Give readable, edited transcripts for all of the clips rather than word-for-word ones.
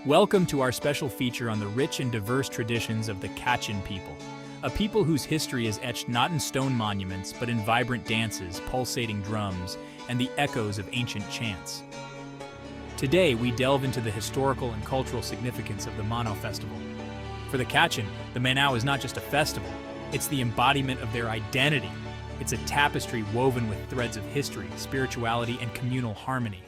Welcome to our special feature on the rich and diverse traditions of the Kachin people, a people whose history is etched not in stone monuments but in vibrant dances, pulsating drums, and the echoes of ancient chants. Today, we delve into the historical and cultural significance of the Manau festival. For the Kachin, the Manau is not just a festival, it's the embodiment of their identity. It's a tapestry woven with threads of history, spirituality, and communal harmony.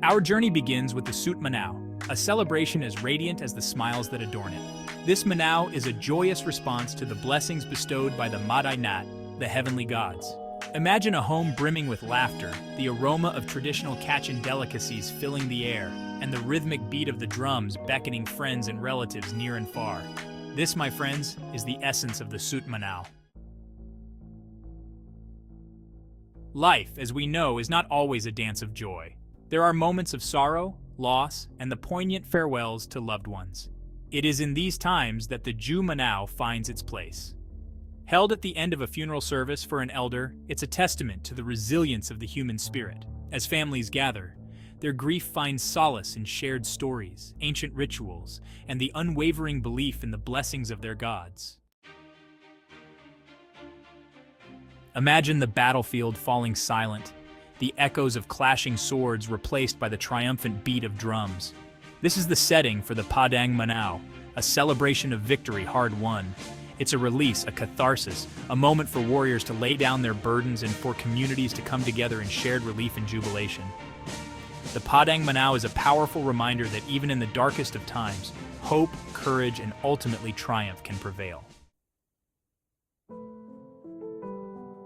Our journey begins with the Sut Manau, a celebration as radiant as the smiles that adorn it. This Manau is a joyous response to the blessings bestowed by the Madai Nat, the heavenly gods. Imagine a home brimming with laughter, the aroma of traditional Kachin delicacies filling the air, and the rhythmic beat of the drums beckoning friends and relatives near and far. This, my friends, is the essence of the Sut Manau. Life, as we know, is not always a dance of joy. There are moments of sorrow, loss, and the poignant farewells to loved ones. It is in these times that the Ju Manau finds its place. Held at the end of a funeral service for an elder, it's a testament to the resilience of the human spirit. As families gather, their grief finds solace in shared stories, ancient rituals, and the unwavering belief in the blessings of their gods. Imagine the battlefield falling silent, the echoes of clashing swords replaced by the triumphant beat of drums. This is the setting for the Padang Manau, a celebration of victory hard won. It's a release, a catharsis, a moment for warriors to lay down their burdens and for communities to come together in shared relief and jubilation. The Padang Manau is a powerful reminder that even in the darkest of times, hope, courage, and ultimately triumph can prevail.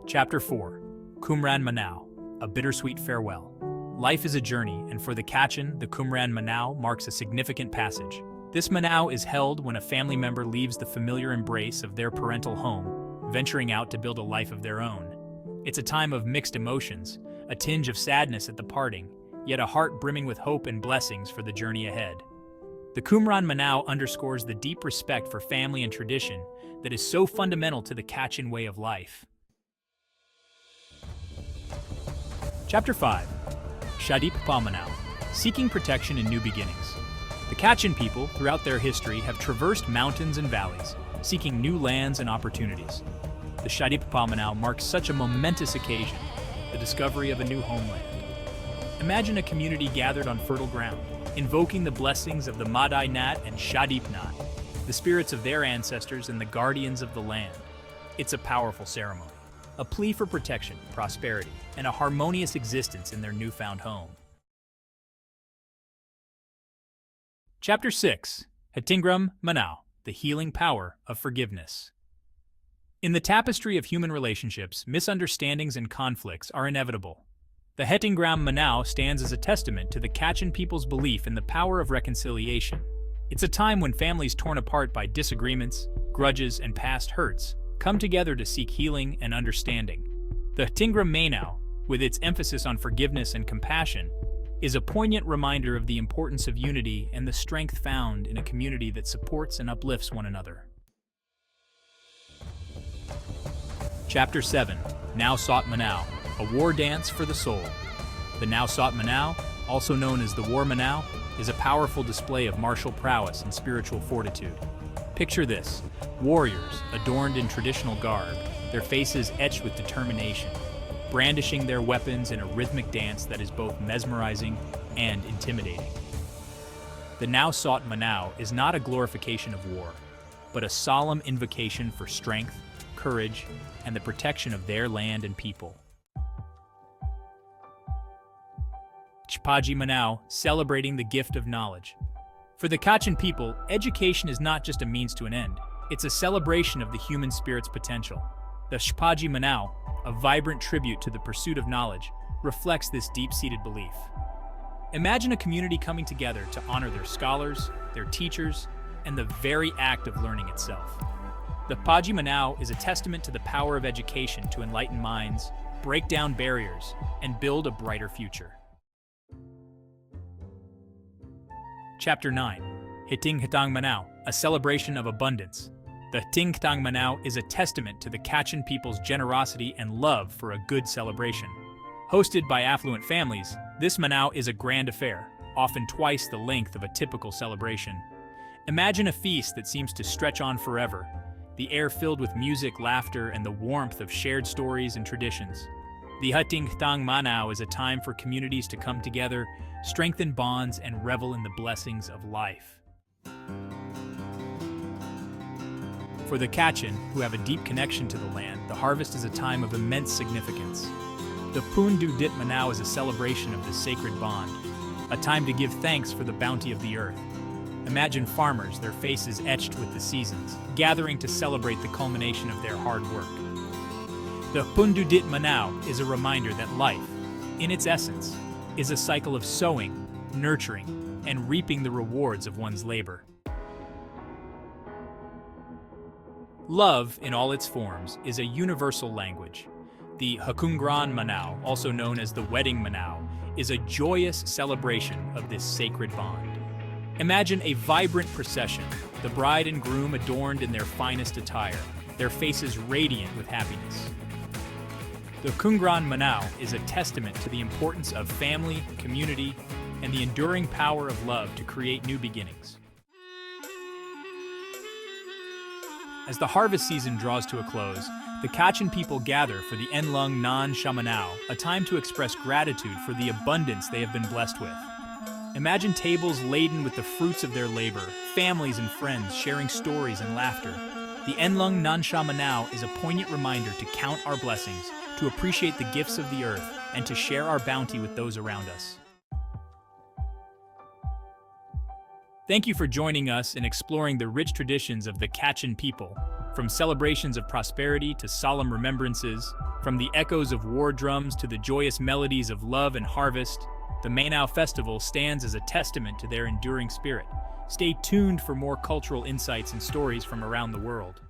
Chapter 4. Kumran Manau, a bittersweet farewell. Life is a journey, and for the Kachin, the Kumran Manau marks a significant passage. This Manau is held when a family member leaves the familiar embrace of their parental home, venturing out to build a life of their own. It's a time of mixed emotions, a tinge of sadness at the parting, yet a heart brimming with hope and blessings for the journey ahead. The Kumran Manau underscores the deep respect for family and tradition that is so fundamental to the Kachin way of life. Chapter 5. Shadip Manau, seeking protection in new beginnings. The Kachin people, throughout their history, have traversed mountains and valleys, seeking new lands and opportunities. The Shadip Manau marks such a momentous occasion, the discovery of a new homeland. Imagine a community gathered on fertile ground, invoking the blessings of the Madai Nat and Shadip Nat, the spirits of their ancestors and the guardians of the land. It's a powerful ceremony, a plea for protection, prosperity, and a harmonious existence in their newfound home. Chapter 6. Hetingram Manau, the healing power of forgiveness. In the tapestry of human relationships, misunderstandings and conflicts are inevitable. The Hetingram Manau stands as a testament to the Kachin people's belief in the power of reconciliation. It's a time when families torn apart by disagreements, grudges, and past hurts come together to seek healing and understanding. The Hetingram Manau, with its emphasis on forgiveness and compassion, is a poignant reminder of the importance of unity and the strength found in a community that supports and uplifts one another. Chapter 7. Nausat Manau, a war dance for the soul. The Nausat Manau, also known as the War Manau, is a powerful display of martial prowess and spiritual fortitude. Picture this: warriors, adorned in traditional garb, their faces etched with determination, brandishing their weapons in a rhythmic dance that is both mesmerizing and intimidating. The Nausat Manau is not a glorification of war, but a solemn invocation for strength, courage, and the protection of their land and people. Chpaji Manau, celebrating the gift of knowledge. For the Kachin people, education is not just a means to an end, it's a celebration of the human spirit's potential. The Chpaji Manau, a vibrant tribute to the pursuit of knowledge, reflects this deep-seated belief. Imagine a community coming together to honor their scholars, their teachers, and the very act of learning itself. The Paji Manau is a testament to the power of education to enlighten minds, break down barriers, and build a brighter future. Chapter 9. Hiting Hitang Manau, a celebration of abundance. The Hiting Hitang Manau is a testament to the Kachin people's generosity and love for a good celebration. Hosted by affluent families, This Manau is a grand affair, often twice the length of a typical celebration. Imagine a feast that seems to stretch on forever, the air filled with music, laughter, and the warmth of shared stories and traditions. The Hating Tang Manau is a time for communities to come together, strengthen bonds, and revel in the blessings of life. For the Kachin, who have a deep connection to the land, the harvest is a time of immense significance. The Pun Du Dit Manau is a celebration of this sacred bond, a time to give thanks for the bounty of the earth. Imagine farmers, their faces etched with the seasons, gathering to celebrate the culmination of their hard work. The Pun Du Dit Manau is a reminder that life, in its essence, is a cycle of sowing, nurturing, and reaping the rewards of one's labor. Love, in all its forms, is a universal language. The Hakungran Manau, also known as the Wedding Manau, is a joyous celebration of this sacred bond. Imagine a vibrant procession, the bride and groom adorned in their finest attire, their faces radiant with happiness. The Kungran Manau is a testament to the importance of family, community, and the enduring power of love to create new beginnings. As the harvest season draws to a close, the Kachin people gather for the Enlung Nan Shamanao, a time to express gratitude for the abundance they have been blessed with. Imagine tables laden with the fruits of their labor, families and friends sharing stories and laughter. The Enlung Nan Shamanao is a poignant reminder to count our blessings, to appreciate the gifts of the earth, and to share our bounty with those around us. Thank you for joining us in exploring the rich traditions of the Kachin people, from celebrations of prosperity to solemn remembrances, from the echoes of war drums to the joyous melodies of love and harvest. The Manau Festival stands as a testament to their enduring spirit. Stay tuned for more cultural insights and stories from around the world.